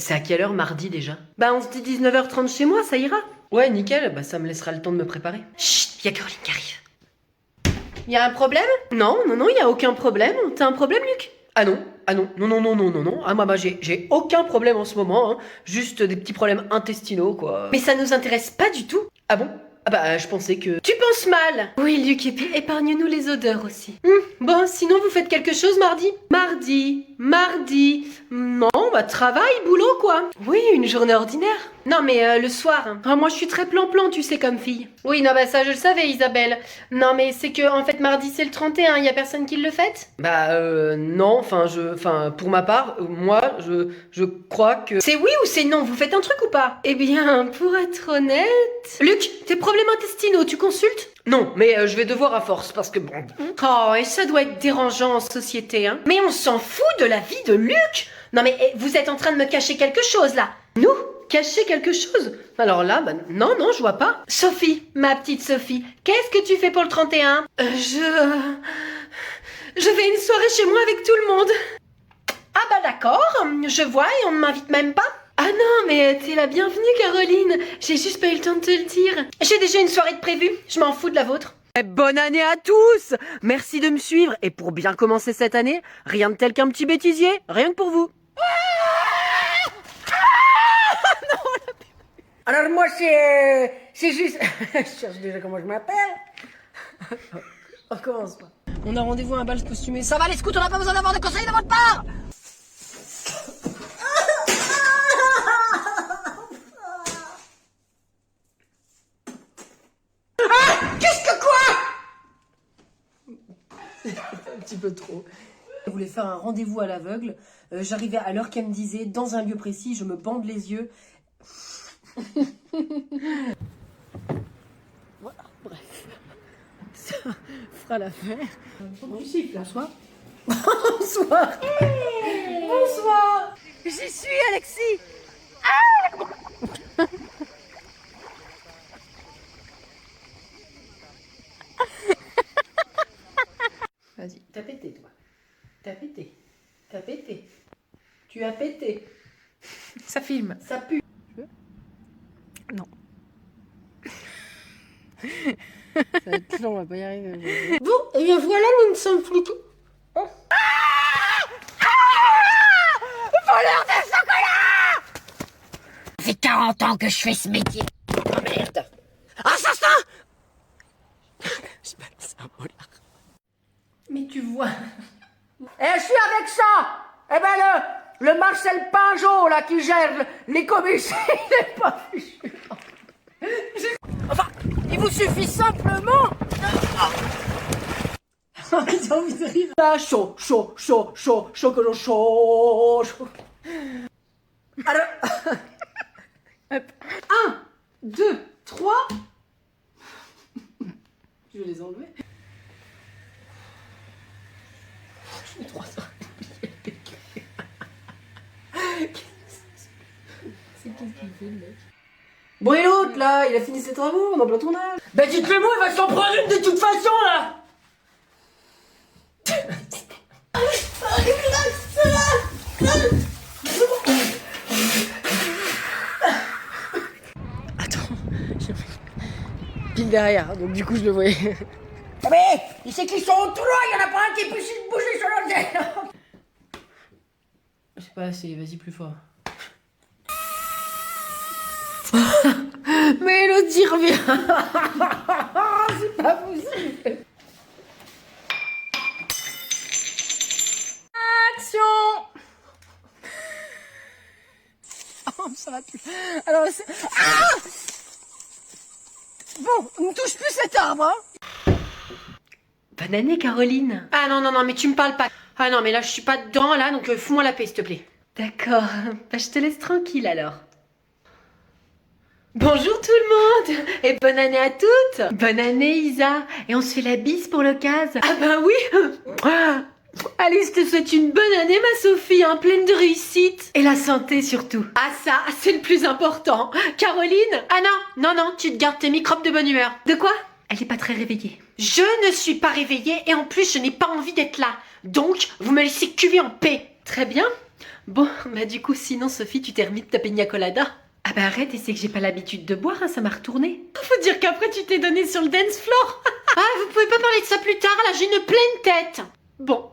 C'est à quelle heure mardi déjà? Bah on se dit 19h30 chez moi, ça ira. Ouais, nickel, bah ça me laissera le temps de me préparer. Chut, y'a Caroline qui arrive. Y'a un problème? Non, y a aucun problème. T'as un problème, Luc? Ah non, non. Ah moi j'ai aucun problème en ce moment, hein. Juste des petits problèmes intestinaux, quoi. Mais ça nous intéresse pas du tout. Ah bon? Ah bah je pensais que... Tu penses mal. Oui, Luc, et puis épargne-nous les odeurs aussi. Bon, sinon vous faites quelque chose mardi? Mardi. Non, bah travail, boulot, quoi. Oui, une journée ordinaire. Non, mais le soir. Ah, moi, je suis très plan-plan, tu sais, comme fille. Oui, non, bah ça, je le savais, Isabelle. Non, mais c'est que, en fait, mardi, c'est le 31, y a personne qui le fête? Bah non, pour ma part, moi, je crois que... C'est oui ou c'est non? Vous faites un truc ou pas? Eh bien, pour être honnête... Luc, tes problèmes intestinaux, tu consultes? Non, mais je vais devoir à force, parce que bon... Oh, et ça doit être dérangeant en société, hein. Mais on s'en fout de la vie de Luc. Non, mais vous êtes en train de me cacher quelque chose, là. Nous? Cacher quelque chose? Alors là, bah non, je vois pas. Sophie, ma petite Sophie, qu'est-ce que tu fais pour le 31? Je fais une soirée chez moi avec tout le monde. Ah bah d'accord, je vois et on ne m'invite même pas. Ah non, mais t'es la bienvenue, Caroline. J'ai juste pas eu le temps de te le dire. J'ai déjà une soirée de prévue, je m'en fous de la vôtre. Bonne année à tous! Merci de me suivre, et pour bien commencer cette année, rien de tel qu'un petit bêtisier, rien que pour vous. Alors moi c'est juste... je cherche déjà comment je m'appelle. On recommence pas. On a rendez-vous à un bal costumé. Ça va les scouts, on n'a pas besoin d'avoir de conseils de votre part. Qu'est-ce que quoi? Un petit peu trop. Je voulais faire un rendez-vous à l'aveugle. J'arrivais à l'heure qu'elle me disait, dans un lieu précis, je me bande les yeux. Voilà, bref. Ça fera l'affaire. Bonsoir. Bonsoir. Bonsoir. J'y suis, Alexis. Vas-y, t'as pété, toi. T'as pété. Tu as pété. Ça filme. Ça pue. Non. Ça va être long, on va pas y arriver. Bon, et bien voilà, nous ne sommes plus que... Voleur de chocolat! Ça fait 40 ans que je fais ce métier. Oh merde! Assassin! Je balance un voleur. Mais tu vois... Eh, je suis avec ça! Eh ben le Marcel Pinjot, là, qui gère les commissions, il est pas fichu. Enfin, il vous suffit simplement J'ai envie de rire. Là, chaud, chocolat chaud. Alors, 1, 2, 3... Je vais les enlever. Je mets 3 sur C'est qu'est-ce qu'il fait, le mec? Bon, et l'autre, là, il a fini ses travaux, on est en plein tournage. ben dites-le moi, il va s'en prendre une de toute façon, là. Attends, j'ai pile derrière, donc du coup, je le voyais. Mais, il sait qu'ils sont autour, là, il y en a pas un qui puisse se bouger sur l'autre. C'est pas assez, vas-y plus fort. Mais l'autre y revient. C'est pas possible. Action. Oh, ça va plus. Alors, bon, on ne touche plus cet arbre, hein. Bonne année, Caroline. Ah non, mais tu me parles pas. Ah non, mais là, je suis pas dedans, là, donc fous-moi la paix, s'il te plaît. D'accord, bah je te laisse tranquille, alors. Bonjour tout le monde. Et bonne année à toutes. Bonne année, Isa. Et on se fait la bise pour l'occasion. Ah bah oui. Allez, je te souhaite une bonne année, ma Sophie, hein, pleine de réussite. Et la santé, surtout. Ah ça, c'est le plus important. Caroline. Ah non, tu te gardes tes microbes de bonne humeur. De quoi? Elle est pas très réveillée. Je ne suis pas réveillée et en plus je n'ai pas envie d'être là. Donc, vous me laissez cuver en paix. Très bien. Bon, bah du coup, sinon, Sophie, tu t'es remis de ta pina colada? Ah bah arrête, et c'est que j'ai pas l'habitude de boire, hein, ça m'a retourné. Faut dire qu'après, tu t'es donné sur le dance floor. Ah, vous pouvez pas parler de ça plus tard, là, j'ai une pleine tête. Bon,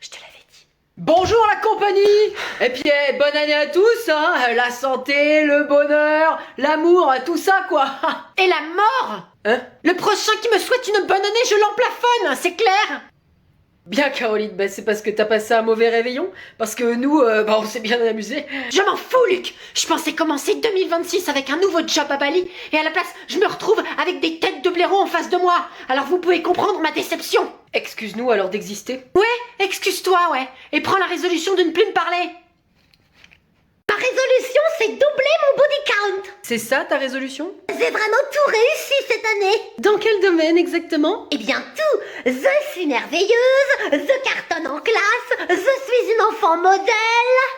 je te l'avais dit. Bonjour la compagnie. Et puis bonne année à tous, hein. La santé, le bonheur, l'amour, tout ça quoi. Et la mort? Hein? Le prochain qui me souhaite une bonne année, je l'emplafonne, c'est clair? Bien Caroline, bah c'est parce que t'as passé un mauvais réveillon. Parce que nous, bah on s'est bien amusés. Je m'en fous, Luc. Je pensais commencer 2026 avec un nouveau job à Bali, et à la place, je me retrouve avec des têtes de blaireaux en face de moi. Alors vous pouvez comprendre ma déception. Excuse-nous alors d'exister. Ouais, excuse-toi, ouais. Et prends la résolution de ne plus me parler. Ma résolution, c'est doubler mon body count. C'est ça ta résolution? J'ai vraiment tout réussi cette année. Dans quel domaine exactement? Eh bien tout. Je suis merveilleuse, je cartonne en classe, je suis une enfant modèle.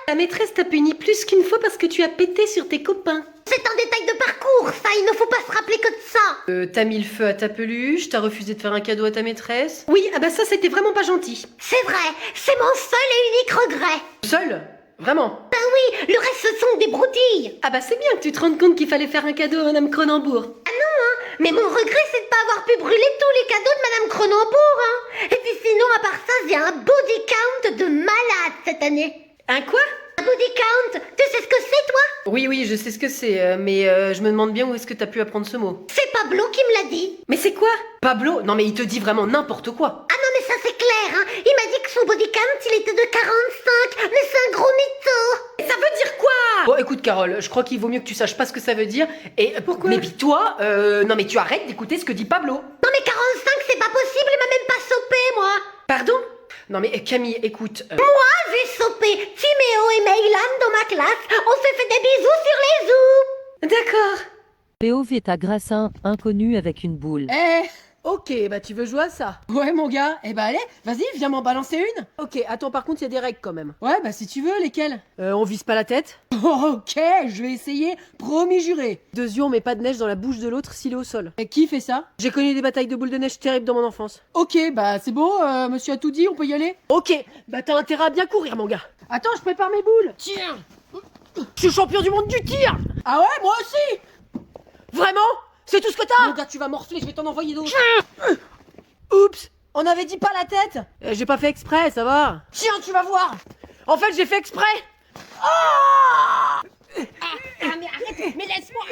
La maîtresse t'a puni plus qu'une fois parce que tu as pété sur tes copains. C'est un détail de parcours, ça, il ne faut pas se rappeler que de ça. T'as mis le feu à ta peluche, t'as refusé de faire un cadeau à ta maîtresse. Oui, ah bah ça c'était vraiment pas gentil. C'est vrai, c'est mon seul et unique regret. Seul? Vraiment? Ben oui, le reste ce sont des broutilles. Ah bah c'est bien que tu te rendes compte qu'il fallait faire un cadeau à Madame Cronenbourg. Ah non, hein, mais mon regret c'est de pas avoir pu brûler tous les cadeaux de Madame Cronenbourg, hein. Et puis sinon, à part ça, j'ai un body count de malade cette année. Un quoi? Un body count, tu sais ce que c'est toi? Oui, je sais ce que c'est, mais je me demande bien où est-ce que t'as pu apprendre ce mot. C'est Pablo qui me l'a dit. Mais c'est quoi? Pablo? Non mais il te dit vraiment n'importe quoi. Ah non mais ça c'est clair, hein. Il m'a dit que son body count il était de 45, mais c'est un gros mytho. Ça veut dire quoi? Bon écoute Carole, je crois qu'il vaut mieux que tu saches pas ce que ça veut dire, et Pourquoi? Mais puis toi, non mais tu arrêtes d'écouter ce que dit Pablo. Non mais 45 c'est pas possible, il m'a même pas sopé moi. Pardon? Non mais Camille, écoute... Moi j'ai sopé Timéo et Meylan dans ma classe, on s'est fait des bisous sur les joues. D'accord. POV est agressant, inconnu avec une boule. Eh, Ok, bah tu veux jouer à ça? ouais mon gars, eh bah allez, vas-y, viens m'en balancer une. Ok, attends, par contre, il y a des règles quand même. Ouais, bah si tu veux, lesquelles? On vise pas la tête. Oh, ok, je vais essayer, promis juré. Deux yeux, on met pas de neige dans la bouche de l'autre s'il est au sol. Et qui fait ça? J'ai connu des batailles de boules de neige terribles dans mon enfance. Ok, bah c'est bon, monsieur a tout dit, on peut y aller? Ok, bah t'as intérêt à bien courir, mon gars. Attends, je prépare mes boules. Tiens, je suis champion du monde du tir. Ah ouais, moi aussi. Vraiment? C'est tout ce que t'as? Mon gars, tu vas morfler, je vais t'en envoyer d'autres. Oups, On avait dit pas la tête. j'ai pas fait exprès, ça va. Tiens, tu vas voir. En fait, j'ai fait exprès. Ah mais arrête, mais laisse-moi.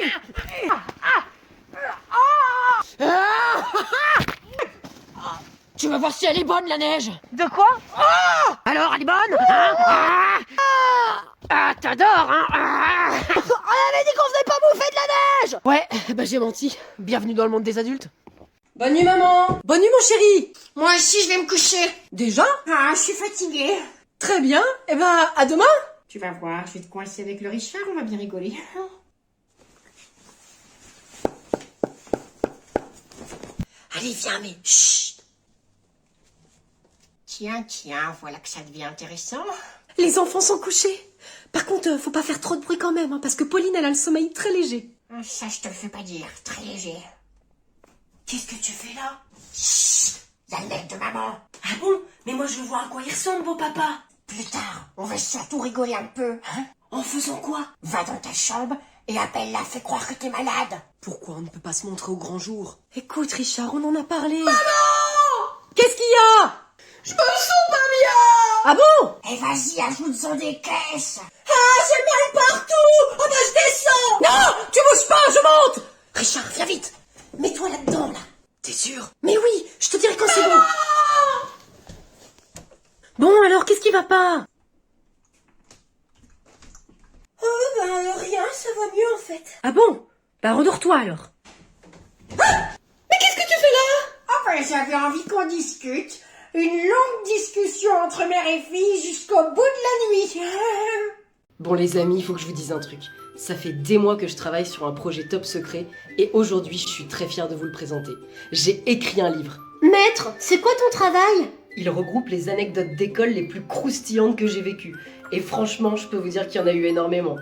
Tu vas voir si elle est bonne la neige. De quoi? Alors, elle est bonne? T'adores, hein? On avait dit qu'on faisait pas bouffer de la neige. Ouais, bah j'ai menti. Bienvenue dans le monde des adultes. Bonne nuit maman. Bonne nuit mon chéri. Moi aussi je vais me coucher. Déjà? Ah, je suis fatiguée. Très bien. Eh ben, à demain. Tu vas voir, je vais te coincer avec le Richard, on va bien rigoler. Allez, viens, mais chut. Tiens, voilà que ça devient intéressant. Les enfants sont couchés. Par contre, faut pas faire trop de bruit quand même, hein, parce que Pauline, elle a le sommeil très léger. Ça, je te le fais pas dire, très léger. Qu'est-ce que tu fais là? Chut, y a le mec de maman. Ah bon? Mais moi, je veux voir à quoi il ressemble, beau papa. Plus tard, on va surtout rigoler un peu, hein? En faisant quoi? Va dans ta chambre et appelle-la, fais croire que t'es malade. Pourquoi on ne peut pas se montrer au grand jour? Écoute, Richard, on en a parlé. Maman! Qu'est-ce qu'il y a? Je me sens pas bien. Ah bon? Et vas-y, ajoute-en des caisses. Ah, j'ai mal partout. Oh bah je descends. Non! Tu bouges pas, je monte! Richard, viens vite. Mets-toi là-dedans, là. T'es sûr? Mais oui, je te dirai quand c'est bon. Bon, alors, qu'est-ce qui va pas? Oh, ben rien, ça va mieux en fait. Ah bon? Bah, rendors-toi alors. Mais qu'est-ce que tu fais là? Ah ben, j'avais envie qu'on discute. Une longue discussion entre mère et fille jusqu'au bout de la nuit. Bon les amis, il faut que je vous dise un truc. Ça fait des mois que je travaille sur un projet top secret et aujourd'hui je suis très fière de vous le présenter. J'ai écrit un livre. Maître, c'est quoi ton travail? Il regroupe les anecdotes d'école les plus croustillantes que j'ai vécues. Et franchement, je peux vous dire qu'il y en a eu énormément.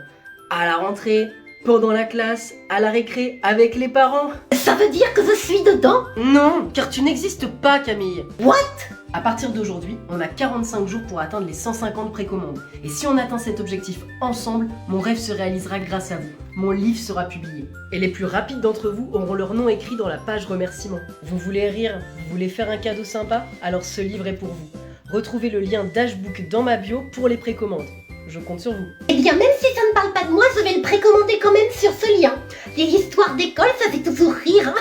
À la rentrée, pendant la classe, à la récré, avec les parents. Ça veut dire que je suis dedans? Non, car tu n'existes pas, Camille. What? À partir d'aujourd'hui, on a 45 jours pour atteindre les 150 précommandes. Et si on atteint cet objectif ensemble, mon rêve se réalisera grâce à vous. Mon livre sera publié. Et les plus rapides d'entre vous auront leur nom écrit dans la page remerciement. Vous voulez rire? Vous voulez faire un cadeau sympa? Alors ce livre est pour vous. Retrouvez le lien Dashbook dans ma bio pour les précommandes. Je compte sur vous. Eh bien, même si ça ne parle pas de moi, je vais le précommander quand même sur ce lien. Les histoires d'école, ça fait toujours rire, hein.